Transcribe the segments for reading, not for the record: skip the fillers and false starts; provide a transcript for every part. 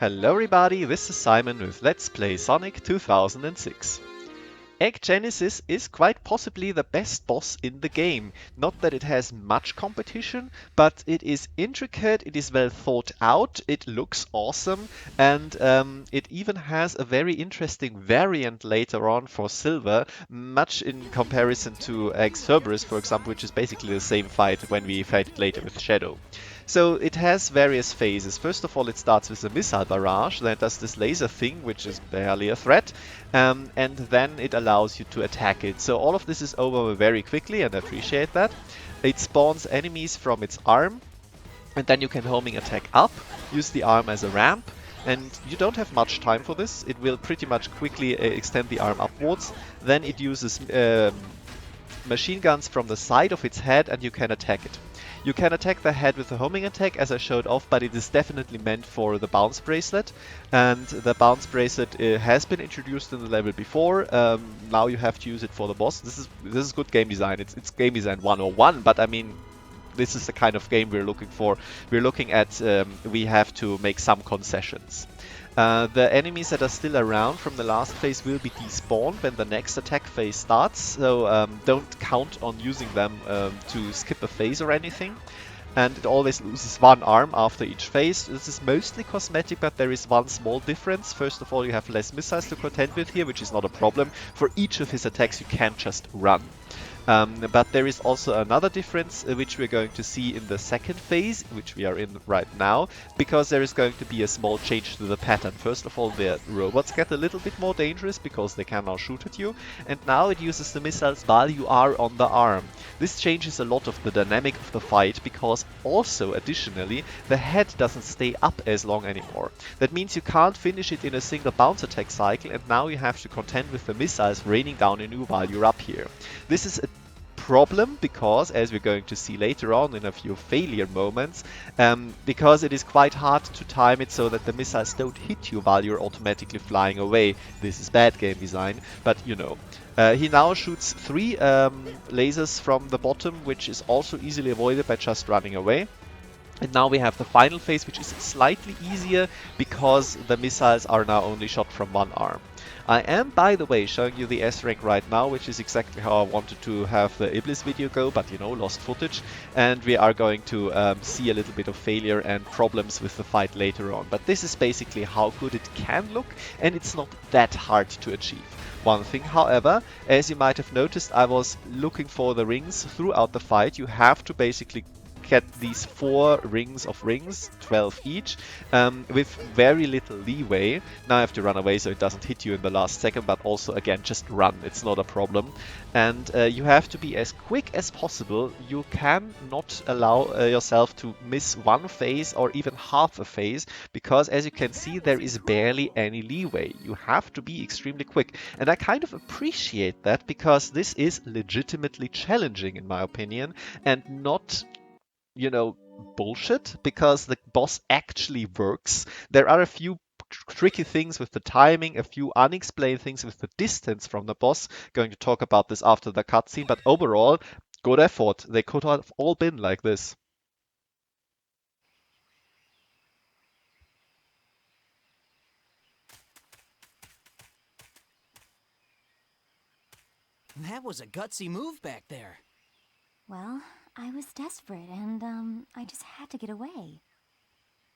Hello everybody, this is Simon with Let's Play Sonic 2006. Egg Genesis is quite possibly the best boss in the game. Not that it has much competition, but it is intricate, it is well thought out, it looks awesome, and it even has a very interesting variant later on for Silver, much in comparison to Egg Cerberus, for example, which is basically the same fight when we fight it later with Shadow. So it has various phases. First of all, it starts with a missile barrage, then it does this laser thing, which is barely a threat, and then it allows you to attack it. So all of this is over very quickly, and I appreciate that. It spawns enemies from its arm, and then you can homing attack up, use the arm as a ramp, and you don't have much time for this. It will pretty much quickly extend the arm upwards. Then it uses machine guns from the side of its head, and you can attack it. You can attack the head with a homing attack, as I showed off, but it is definitely meant for the bounce bracelet. And the bounce bracelet has been introduced in the level before. Now you have to use it for the boss. This is good game design. It's game design 101, but I mean, this is the kind of game we're looking for. We're looking at we have to make some concessions. The enemies that are still around from the last phase will be despawned when the next attack phase starts, so don't count on using them to skip a phase or anything. And it always loses one arm after each phase. This is mostly cosmetic, but there is one small difference. First of all, you have less missiles to contend with here, which is not a problem. For each of his attacks you can just run. But there is also another difference which we're going to see in the second phase, which we are in right now, because there is going to be a small change to the pattern. First of all, the robots get a little bit more dangerous because they can now shoot at you, and now it uses the missiles while you are on the arm. This changes a lot of the dynamic of the fight, because also additionally the head doesn't stay up as long anymore. That means you can't finish it in a single bounce attack cycle, and now you have to contend with the missiles raining down on you while you're up here. This is a problem because, as we're going to see later on in a few failure moments, because it is quite hard to time it so that the missiles don't hit you while you're automatically flying away. This is bad game design, but you know. He now shoots 3 lasers from the bottom, which is also easily avoided by just running away. And now we have the final phase, which is slightly easier because the missiles are now only shot from one arm. I am, by the way, showing you the S rank right now, which is exactly how I wanted to have the Iblis video go, but you know, lost footage. And we are going to see a little bit of failure and problems with the fight later on. But this is basically how good it can look, and it's not that hard to achieve. One thing, however, as you might have noticed, I was looking for the rings throughout the fight. You have to basically get these 4 rings of rings, 12 each, with very little leeway. Now I have to run away so it doesn't hit you in the last second, but also again just run, it's not a problem. And you have to be as quick as possible. You can not allow yourself to miss one phase or even half a phase, because as you can see there is barely any leeway. You have to be extremely quick, and I kind of appreciate that, because this is legitimately challenging in my opinion, and not, you know, bullshit, because the boss actually works. There are a few tricky things with the timing, a few unexplained things with the distance from the boss. Going to talk about this after the cutscene, but overall, good effort. They could have all been like this. That was a gutsy move back there. Well, I was desperate and, I just had to get away.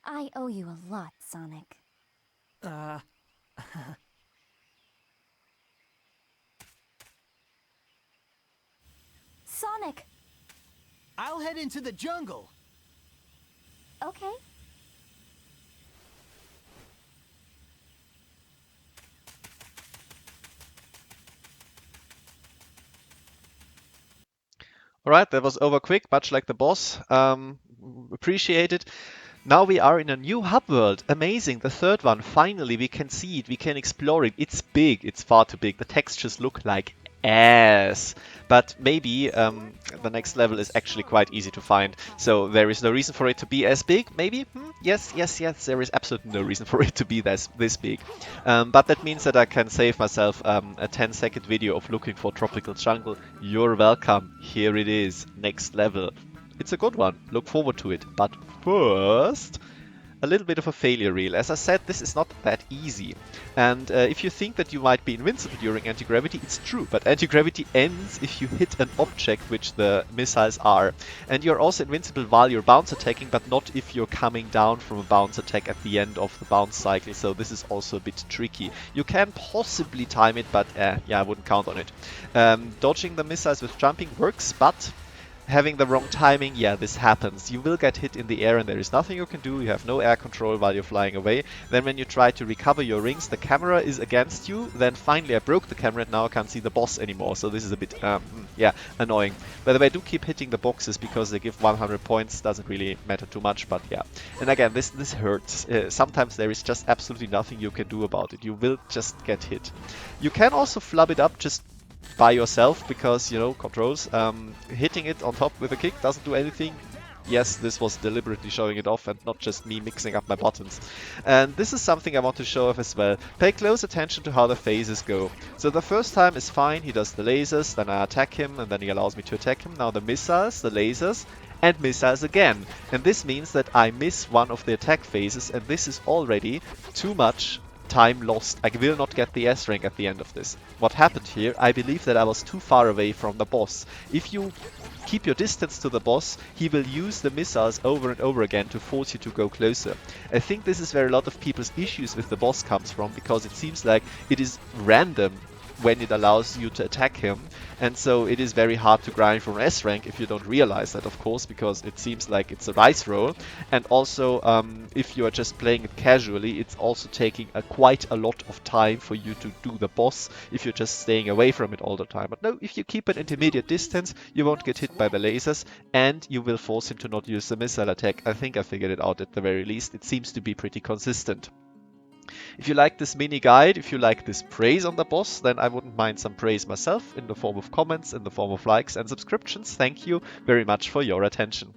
I owe you a lot, Sonic. Sonic! I'll head into the jungle. Okay. Alright, that was over quick, much like the boss. Appreciate it. Now we are in a new hub world. Amazing, the third one. Finally, we can see it, we can explore it. It's big, it's far too big. The textures look like ass. But maybe the next level is actually quite easy to find. So there is no reason for it to be as big, maybe? Yes, there is absolutely no reason for it to be this big. But that means that I can save myself a 10-second video of looking for Tropical Jungle. You're welcome. Here it is. Next level. It's a good one. Look forward to it. But first, a little bit of a failure reel. As I said, this is not that easy. And if you think that you might be invincible during anti-gravity, it's true. But anti-gravity ends if you hit an object, which the missiles are. And you're also invincible while you're bounce attacking, but not if you're coming down from a bounce attack at the end of the bounce cycle. So this is also a bit tricky. You can possibly time it, but yeah, I wouldn't count on it. Dodging the missiles with jumping works, but having the wrong timing, yeah, this happens. You will get hit in the air and there is nothing you can do. You have no air control while you're flying away. Then when you try to recover your rings, the camera is against you. Then finally I broke the camera and now I can't see the boss anymore. So this is a bit, yeah, annoying. By the way, do keep hitting the boxes because they give 100 points. Doesn't really matter too much, but yeah. And again, this hurts. Sometimes there is just absolutely nothing you can do about it. You will just get hit. You can also flub it up just by yourself because, you know, controls. Hitting it on top with a kick doesn't do anything. Yes, this was deliberately showing it off and not just me mixing up my buttons. And this is something I want to show off as well. Pay close attention to how the phases go. So the first time is fine, he does the lasers, then I attack him and then he allows me to attack him. Now the missiles, the lasers, and missiles again. And this means that I miss one of the attack phases and this is already too much time lost. I will not get the S rank at the end of this. What happened here, I believe that I was too far away from the boss. If you keep your distance to the boss, he will use the missiles over and over again to force you to go closer. I think this is where a lot of people's issues with the boss comes from, because it seems like it is random when it allows you to attack him, and so it is very hard to grind for an S rank if you don't realize that, of course, because it seems like it's a dice roll. And also if you are just playing it casually, it's also taking quite a lot of time for you to do the boss if you're just staying away from it all the time. But no, if you keep an intermediate distance, you won't get hit by the lasers and you will force him to not use the missile attack. I think I figured it out at the very least. It seems to be pretty consistent. If you like this mini guide, if you like this praise on the boss, then I wouldn't mind some praise myself in the form of comments, in the form of likes and subscriptions. Thank you very much for your attention.